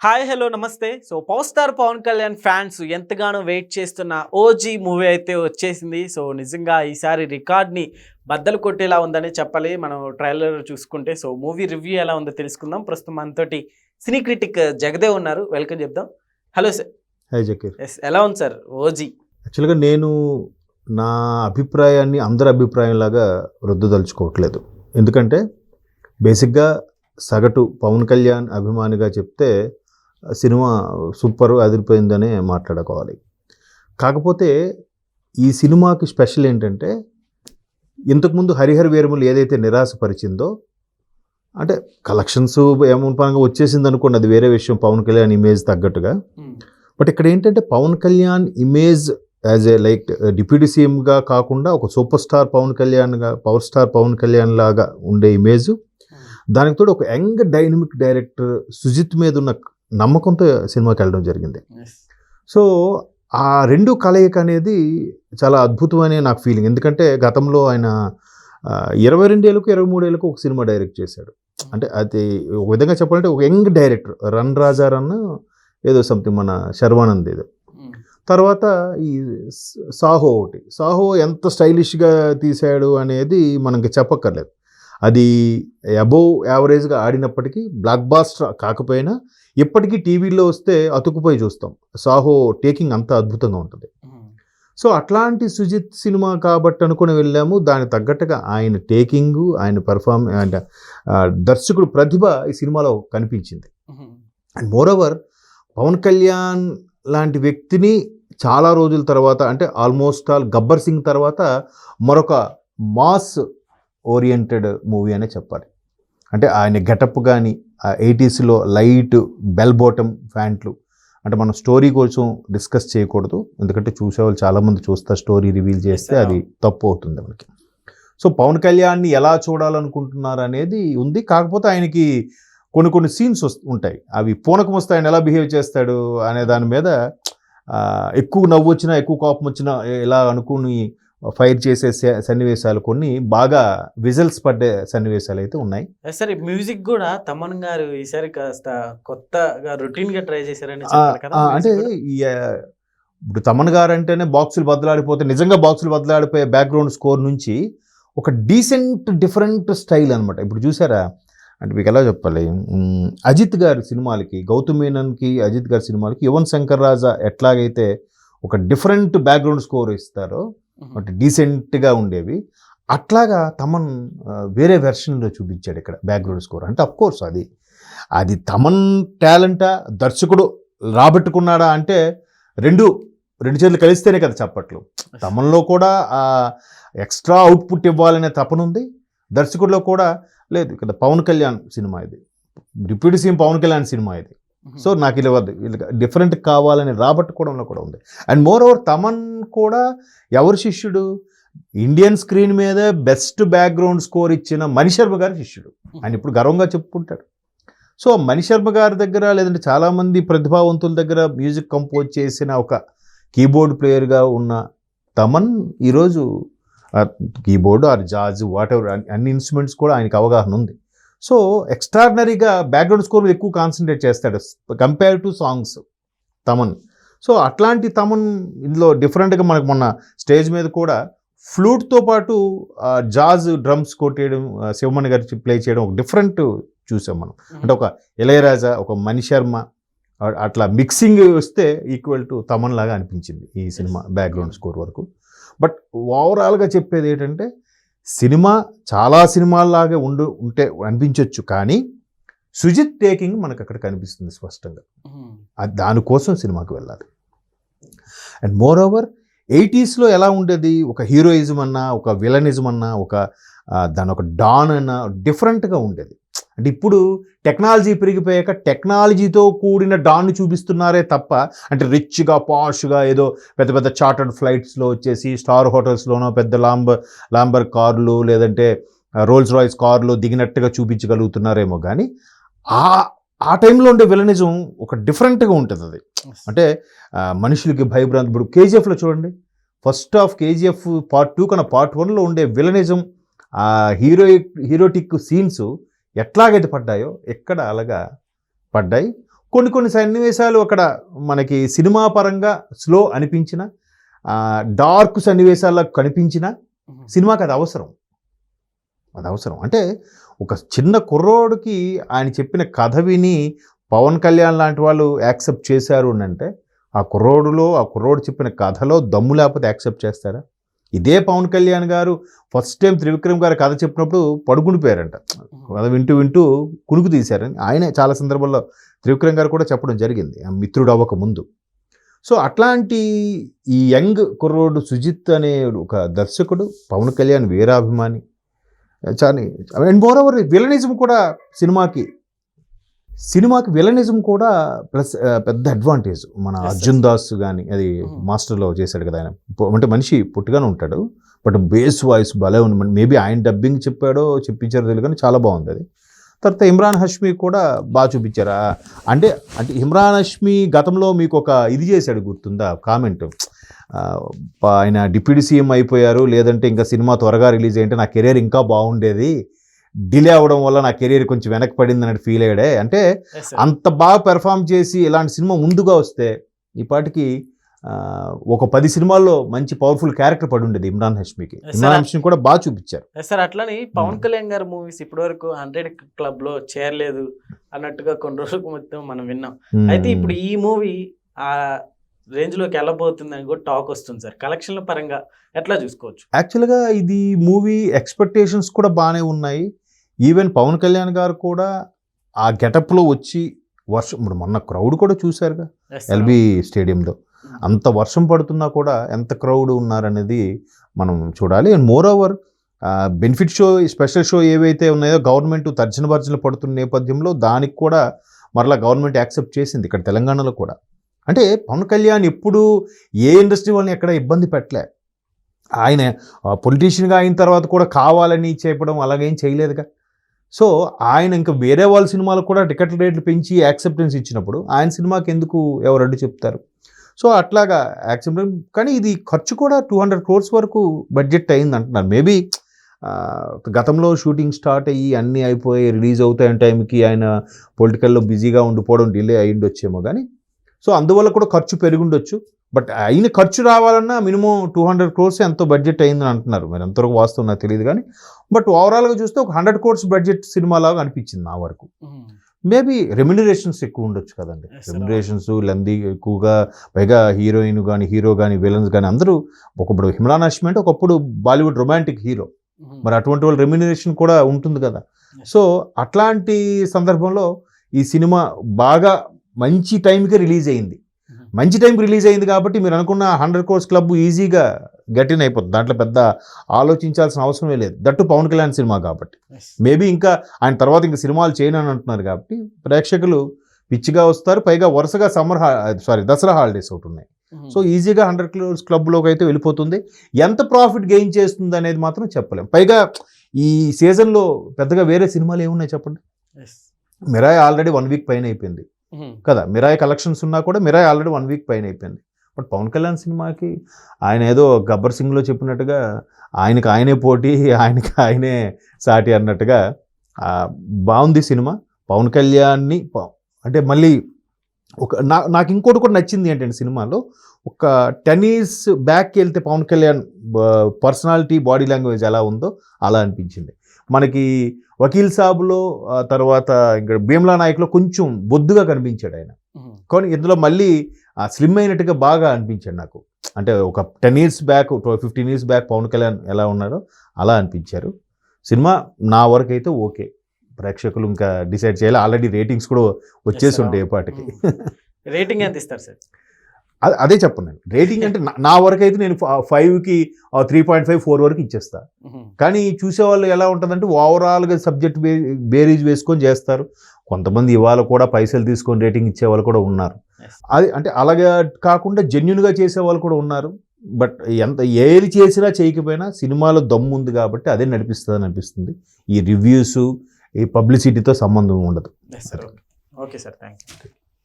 Hi hello నమస్తే. So power star Pawan Kalyan fans ఎంతగానో wait చేస్తున్న ఓజీ మూవీ అయితే వచ్చేసింది. సో నిజంగా ఈసారి రికార్డ్ని బద్దలు కొట్టేలా ఉందని చెప్పాలి. మనం ట్రైలర్ చూసుకుంటే సో మూవీ రివ్యూ ఎలా ఉందో తెలుసుకుందాం. ప్రస్తుతం మనతోటి సినీ క్రిటిక్ జగదేవ్ ఉన్నారు. వెల్కమ్ చెప్దాం. Hello sir. Hi Zakir. Yes, ఎలా ఉంది సార్ ఓజీ? యాక్చువల్గా నేను నా అభిప్రాయాన్ని అందరి అభిప్రాయంలాగా రుద్దదలుచుకోవట్లేదు. ఎందుకంటే బేసిక్గా సగటు పవన్ కళ్యాణ్ అభిమానిగా చెప్తే సినిమా సూపర్ అదిరిపోయిందనే మాట్లాడుకోవాలి. కాకపోతే ఈ సినిమాకి స్పెషల్ ఏంటంటే ఇంతకుముందు హరిహర వీరములు ఏదైతే నిరాశపరిచిందో, అంటే కలెక్షన్స్ ఏమన్నా పరంగా వచ్చేసింది అనుకోండి, అది వేరే విషయం, పవన్ కళ్యాణ్ ఇమేజ్ తగ్గట్టుగా. బట్ ఇక్కడ ఏంటంటే Pawan Kalyan image as a like deputy సీఎంగా కాకుండా ఒక సూపర్ స్టార్ పవన్ కళ్యాణ్గా, పవర్ స్టార్ పవన్ కళ్యాణ్ లాగా ఉండే ఇమేజ్, దానికి తోడు ఒక యంగ్ డైనమిక్ డైరెక్టర్ సుజిత్ మీద ఉన్న నమ్మకంతో సినిమాకి వెళ్ళడం జరిగింది. సో ఆ రెండు కలయిక అనేది చాలా అద్భుతమైన నాకు ఫీలింగ్. ఎందుకంటే గతంలో ఆయన 22 ఏళ్ళకు 23 ఏళ్ళకు ఒక సినిమా డైరెక్ట్ చేశాడు. అంటే అది ఒక విధంగా చెప్పాలంటే ఒక యంగ్ డైరెక్టర్, రన్ రాజా రన్ ఏదో సంథింగ్, మన శర్వానంద్ ఏదో. తర్వాత ఈ సాహో ఎంత స్టైలిష్గా తీశాడు అనేది మనకి చెప్పక్కర్లేదు. అది అబోవ్ యావరేజ్గా ఆడినప్పటికీ, బ్లాక్ బాస్టర్ కాకపోయినా ఇప్పటికీ టీవీలో వస్తే అతుకుపోయి చూస్తాం. సాహో టేకింగ్ అంత అద్భుతంగా ఉంటుంది. సో అట్లాంటి సుజిత్ సినిమా కాబట్టి అనుకుని వెళ్ళాము. దానికి తగ్గట్టుగా ఆయన టేకింగ్, ఆయన దర్శకుడు ప్రతిభ ఈ సినిమాలో కనిపించింది. అండ్ మోరోవర్ పవన్ కళ్యాణ్ లాంటి వ్యక్తిని చాలా రోజుల తర్వాత, అంటే ఆల్మోస్ట్ ఆల్ గబ్బర్ సింగ్ తర్వాత మరొక మాస్ ఓరియంటెడ్ మూవీ అనే చెప్పాలి. అంటే ఆయన గెటప్ కానీ, 80స్లో లైట్ బెల్ బాటమ్ ప్యాంట్లు, అంటే మనం స్టోరీ కోసం డిస్కస్ చేయకూడదు, ఎందుకంటే చూసేవాళ్ళు చాలామంది చూస్తారు, స్టోరీ రివీల్ చేస్తే అది తప్పు అవుతుంది మనకి. సో పవన్ కళ్యాణ్ని ఎలా చూడాలనుకుంటున్నారు అనేది ఉంది. కాకపోతే ఆయనకి కొన్ని సీన్స్ ఉంటాయి, అవి పూనకం వస్తే ఆయన ఎలా బిహేవ్ చేస్తాడు అనే దాని మీద ఎక్కువ నవ్వు వచ్చినా, ఎక్కువ కోపం వచ్చినా ఇలా అనుకుని ఫైర్ చేసే సన్నివేశాలు, కొన్ని బాగా విజల్స్ పడ్డే సన్నివేశాలు అయితే ఉన్నాయి. సరే, మ్యూజిక్ కూడా తమన్ గారు ఈసారి కాస్త కొత్తగా రొటీన్ గా ట్రై చేశారని. అంటే ఇప్పుడు తమన్ గారు అంటేనే బాక్సులు బద్దలాడిపోతే, నిజంగా బాక్సులు బద్దలాడిపోయే బ్యాక్గ్రౌండ్ స్కోర్ నుంచి ఒక డీసెంట్ డిఫరెంట్ స్టైల్ అనమాట. ఇప్పుడు చూసారా, అంటే మీకు ఎలా చెప్పాలి, అజిత్ గారి సినిమాలకి, గౌతమ్ మీనన్కి అజిత్ గారి సినిమాలకి యువన్ శంకర్ రాజా ఎట్లాగైతే ఒక డిఫరెంట్ బ్యాక్గ్రౌండ్ స్కోర్ ఇస్తారో, అంటే డీసెంట్గా ఉండేవి, అట్లాగా తమన్ వేరే వెర్షన్లో చూపించాడు ఇక్కడ బ్యాక్గ్రౌండ్ స్కోర్. అంటే అఫ్కోర్స్ అది తమన్ టాలెంటా, దర్శకుడు రాబట్టుకున్నాడా అంటే రెండు చేతులు కలిస్తేనే కదా చప్పట్లు. తమన్లో కూడా ఎక్స్ట్రా అవుట్పుట్ ఇవ్వాలనే తపనుంది, దర్శకుడిలో కూడా లేదు. ఇక్కడ పవన్ కళ్యాణ్ సినిమా ఇది, deputy CM Pawan Kalyan cinema ఇది. సో నాకు ఇలా డిఫరెంట్ కావాలని రాబట్టుకోవడంలో కూడా ఉంది. అండ్ మోర్ ఓవర్ తమన్ కూడా ఎవరి శిష్యుడు, ఇండియన్ స్క్రీన్ మీద బెస్ట్ బ్యాక్గ్రౌండ్ స్కోర్ ఇచ్చిన మణిశర్మ గారి శిష్యుడు. ఆయన ఇప్పుడు గర్వంగా చెప్పుకుంటాడు. సో మణిశర్మ గారి దగ్గర, లేదంటే చాలామంది ప్రతిభావంతుల దగ్గర మ్యూజిక్ కంపోజ్ చేసిన ఒక కీబోర్డ్ ప్లేయర్గా ఉన్న తమన్ ఈరోజు keyboard or jazz whatever అన్ని ఇన్స్ట్రుమెంట్స్ కూడా ఆయనకు అవగాహన ఉంది. సో ఎక్స్ట్రాడినరీగా బ్యాక్గ్రౌండ్ స్కోర్ మీద ఎక్కువ కాన్సన్ట్రేట్ చేస్తాడు compare to songs Thaman. So అట్లాంటి తమన్ ఇందులో డిఫరెంట్గా మనకు మొన్న స్టేజ్ మీద కూడా ఫ్లూట్తో పాటు జాజ్ డ్రమ్స్ కొట్టేయడం, శివమణి గారి ప్లే చేయడం ఒక డిఫరెంట్ చూసాం మనం. అంటే ఒక ఇళయరాజా, ఒక మణిశర్మ అట్లా మిక్సింగ్ వస్తే ఈక్వల్ టు తమన్ లాగా అనిపించింది ఈ సినిమా బ్యాక్గ్రౌండ్ స్కోర్ వరకు. బట్ ఓవరాల్గా చెప్పేది ఏంటంటే సినిమా చాలా సినిమాల్లాగే ఉంటే అనిపించవచ్చు, కానీ సుజిత్ టేకింగ్ మనకు అక్కడ కనిపిస్తుంది స్పష్టంగా. దానికోసం సినిమాకి వెళ్ళాలి. అండ్ మోర్ ఓవర్ 80స్లో ఎలా ఉండేది, ఒక హీరోయిజం అన్నా, ఒక విలనిజం అన్నా, దాని ఒక డాన్ అన్నా డిఫరెంట్గా ఉండేది. అంటే ఇప్పుడు టెక్నాలజీ పెరిగిపోయాక టెక్నాలజీతో కూడిన డాన్ను చూపిస్తున్నారే తప్ప, అంటే రిచ్గా పాష్గా ఏదో పెద్ద పెద్ద చార్టర్డ్ ఫ్లైట్స్లో వచ్చేసి స్టార్ హోటల్స్లోనో పెద్ద లాంబర్ కార్లు, లేదంటే రోల్స్ రాయ్స్ కార్లు దిగినట్టుగా చూపించగలుగుతున్నారేమో, కానీ ఆ టైంలో ఉండే విలనిజం ఒక డిఫరెంట్గా ఉంటుంది. అది అంటే మనుషులకి భయభ్రాంతి. ఇప్పుడు కేజీఎఫ్లో చూడండి, ఫస్ట్ ఆఫ్ కేజీఎఫ్ పార్ట్ 2 కన్నా పార్ట్ 1లో ఉండే విలనిజం, హీరోటిక్ సీన్స్ ఎట్లాగైతే పడ్డాయో ఎక్కడ అలాగా పడ్డాయి. కొన్ని సన్నివేశాలు అక్కడ మనకి సినిమా పరంగా స్లో అనిపించిన, డార్క్ సన్నివేశాల్లో కనిపించిన సినిమాకి అది అవసరం. అంటే ఒక చిన్న కుర్రోడికి ఆయన చెప్పిన కథ విని పవన్ కళ్యాణ్ లాంటి వాళ్ళు యాక్సెప్ట్ చేశారు అంటే ఆ కుర్రోడు చెప్పిన కథలో దమ్ము లేకపోతే యాక్సెప్ట్ చేస్తారా? ఇదే పవన్ కళ్యాణ్ గారు ఫస్ట్ టైం త్రివిక్రమ్ గారు కథ చెప్పినప్పుడు పడుకునిపోయారంట, కథ వింటూ కునుకు తీశారని ఆయనే చాలా సందర్భాల్లో త్రివిక్రమ్ గారు కూడా చెప్పడం జరిగింది, మిత్రుడు అవ్వక ముందు. సో అట్లాంటి ఈ యంగ్ కుర్రోడు సుజిత్ అనే ఒక దర్శకుడు, పవన్ కళ్యాణ్ వీరాభిమాని, చాలా అండ్ మోర్ ఓవర్ విలనిజం కూడా సినిమాకి విలనిజం కూడా ప్లస్ పెద్ద అడ్వాంటేజ్. మన అర్జున్ దాస్ కానీ అది మాస్టర్లో చేశాడు కదా ఆయన, అంటే మనిషి పుట్టుగానే ఉంటాడు బట్ బేస్ వాయిస్ భలే ఉంది. మేబీ ఆయన డబ్బింగ్ చెప్పించారో తెలియదు కానీ చాలా బాగుంది అది. తర్వాత ఇమ్రాన్ హష్మీ కూడా బాగా చూపించారా అంటే ఇమ్రాన్ హష్మీ గతంలో మీకు ఒక ఇది చేశాడు గుర్తుందా కామెంట్, ఆయన డిప్యూటీ సీఎం అయిపోయారు, లేదంటే ఇంకా సినిమా త్వరగా రిలీజ్ అయ్యింటే నా కెరీర్ ఇంకా బాగుండేది, డిలే అవ్వడం వల్ల నా కెరీర్ కొంచెం వెనక్కి పడింది అన్నట్టు ఫీల్ అయ్యాడే. అంటే అంత బాగా పెర్ఫామ్ చేసి ఇలాంటి సినిమా ముందుగా వస్తే ఈ పాటికి ఒక 10 సినిమాల్లో మంచి పవర్ఫుల్ క్యారెక్టర్ పడి ఉండేది ఇమ్రాన్ హష్మీకి. ఇమ్రాన్ హష్మీ కూడా బాగా చూపించారు సార్. అట్లని పవన్ కళ్యాణ్ గారి మూవీస్ ఇప్పటి వరకు 100 క్లబ్ లో చేరలేదు అన్నట్టుగా కొన్ని రోజులకు మొత్తం మనం విన్నాం. అయితే ఇప్పుడు ఈ మూవీ ఆ రేంజ్ లోకి వెళ్ళబోతుందని కూడా టాక్ వస్తుంది సార్. కలెక్షన్ల పరంగా ఎట్లా చూసుకోవచ్చు? యాక్చువల్గా ఇది మూవీ ఎక్స్పెక్టేషన్స్ కూడా బాగానే ఉన్నాయి. ఈవెన్ పవన్ కళ్యాణ్ గారు కూడా ఆ గెటప్లో వచ్చి ఇప్పుడు మొన్న క్రౌడ్ కూడా చూశారుగా ఎల్బీ స్టేడియంలో, అంత వర్షం పడుతున్నా కూడా ఎంత క్రౌడ్ ఉన్నారనేది మనం చూడాలి. And more over benefit show, special show ఏవైతే ఉన్నాయో గవర్నమెంట్ తర్జన భర్జన పడుతున్న నేపథ్యంలో దానికి కూడా మరలా గవర్నమెంట్ యాక్సెప్ట్ చేసింది ఇక్కడ తెలంగాణలో కూడా. అంటే పవన్ కళ్యాణ్ ఎప్పుడు ఏ ఇండస్ట్రీ వాళ్ళని ఎక్కడ ఇబ్బంది పెట్టలే. ఆయన పొలిటీషియన్గా అయిన తర్వాత కూడా కావాలని చెప్పడం అలాగేం చేయలేదుగా. సో ఆయన ఇంకా వేరే వాళ్ళ సినిమాలకు కూడా టికెట్ రేట్లు పెంచి యాక్సెప్టెన్స్ ఇచ్చినప్పుడు ఆయన సినిమాకి ఎందుకు ఎవరు అడ్డు చెప్తారు? సో అట్లాగా యాక్సెప్టెన్స్. కానీ ఇది ఖర్చు కూడా 200 crores వరకు బడ్జెట్ అయింది అంటున్నారు. మేబీ గతంలో షూటింగ్ స్టార్ట్ అయ్యి అన్నీ అయిపోయి రిలీజ్ అవుతాయని టైంకి ఆయన పొలిటికల్లో బిజీగా ఉండిపోవడం డిలే అయ్యిండొచ్చేమో కానీ, సో అందువల్ల కూడా ఖర్చు పెరిగిండొచ్చు. బట్ అయిన ఖర్చు రావాలన్నా మినిమం 200 crores ఎంతో బడ్జెట్ అయిందని అంటున్నారు. మరి ఎంతవరకు వాస్తవం నాకు తెలియదు కానీ, బట్ ఓవరాల్గా చూస్తే ఒక 100 crores బడ్జెట్ సినిమా లాగా అనిపించింది నా వరకు. మేబీ రెమ్యునరేషన్స్ ఎక్కువ ఉండొచ్చు కదండి, రెమ్యునరేషన్స్ లెందీ ఎక్కువగా, పైగా హీరోయిన్ కానీ హీరో కానీ విలన్స్ కానీ అందరూ ఒకప్పుడు ఇమ్రాన్ హష్మీ అంటే ఒకప్పుడు బాలీవుడ్ రొమాంటిక్ హీరో, మరి అటువంటి వాళ్ళ రెమ్యునరేషన్ కూడా ఉంటుంది కదా. సో అట్లాంటి సందర్భంలో ఈ సినిమా బాగా మంచి టైంకి రిలీజ్ అయింది. మంచి టైంకి రిలీజ్ అయింది కాబట్టి మీరు అనుకున్న 100 crores క్లబ్ ఈజీగా గట్టిన అయిపోతుంది. దాంట్లో పెద్ద ఆలోచించాల్సిన అవసరమే లేదు. దట్టు పవన్ కళ్యాణ్ సినిమా కాబట్టి. మేబీ ఇంకా ఆయన తర్వాత ఇంకా సినిమాలు చేయను అని అంటున్నారు కాబట్టి ప్రేక్షకులు పిచ్చిగా వస్తారు. పైగా వరుసగా దసరా హాలిడేస్ ఒకటి ఉన్నాయి. సో ఈజీగా 100 crores క్లబ్లోకి అయితే వెళ్ళిపోతుంది. ఎంత ప్రాఫిట్ గెయిన్ చేస్తుంది అనేది మాత్రం చెప్పలేం. పైగా ఈ సీజన్లో పెద్దగా వేరే సినిమాలు ఏమున్నాయి చెప్పండి. మిరాయ్ ఆల్రెడీ 1 week పైన అయిపోయింది కదా. మిరాయ్ కలెక్షన్స్ ఉన్నా కూడా మిరాయ్ ఆల్రెడీ 1 week పైన అయిపోయింది. బట్ పవన్ కళ్యాణ్ సినిమాకి ఆయన ఏదో గబ్బర్ సింగ్లో చెప్పినట్టుగా ఆయనకి ఆయనే పోటీ, ఆయనకి ఆయనే సాటి అన్నట్టుగా బాగుంది సినిమా. పవన్ కళ్యాణ్ని అంటే మళ్ళీ నాకు ఇంకోటి కూడా నచ్చింది ఏంటంటే సినిమాలో ఒక 10 years బ్యాక్కి వెళ్తే Pawan Kalyan personality, body language ఎలా ఉందో అలా అనిపించింది. మనకి వకీల్ సాబ్లో తర్వాత ఇంకా భీమ్లా నాయక్లో కొంచెం బొద్దుగా కనిపించాడు ఆయన, కానీ ఇందులో మళ్ళీ స్లిమ్ అయినట్టుగా బాగా అనిపించాడు నాకు. అంటే ఒక 10 years back 15 years back Pawan Kalyan ఎలా ఉన్నాడో అలా అనిపించారు. సినిమా నా వరకు అయితే ఓకే. ప్రేక్షకులు ఇంకా డిసైడ్ చేయాలి. ఆల్రెడీ రేటింగ్స్ కూడా వచ్చేసి ఉంటాయి ఏ పాటికి. రేటింగ్ ఎంత ఇస్తారు సార్? అదే చెప్పను నేను. రేటింగ్ అంటే నా వరకు అయితే నేను 5కి 3.5, 4 వరకు ఇచ్చేస్తా. కానీ చూసేవాళ్ళు ఎలా ఉంటుందంటే ఓవరాల్గా సబ్జెక్ట్ బేరీజ్ వేసుకొని చేస్తారు. కొంతమంది ఇవాళ కూడా పైసలు తీసుకొని రేటింగ్ ఇచ్చేవాళ్ళు కూడా ఉన్నారు. అది అంటే అలాగే కాకుండా జెన్యున్గా చేసేవాళ్ళు కూడా ఉన్నారు. బట్ ఏది చేసినా చేయకపోయినా సినిమాలో దమ్ము ఉంది కాబట్టి అదే నడిపిస్తుంది అనిపిస్తుంది. ఈ రివ్యూస్, ఈ పబ్లిసిటీతో సంబంధం ఉండదు. Okay sir, thank you.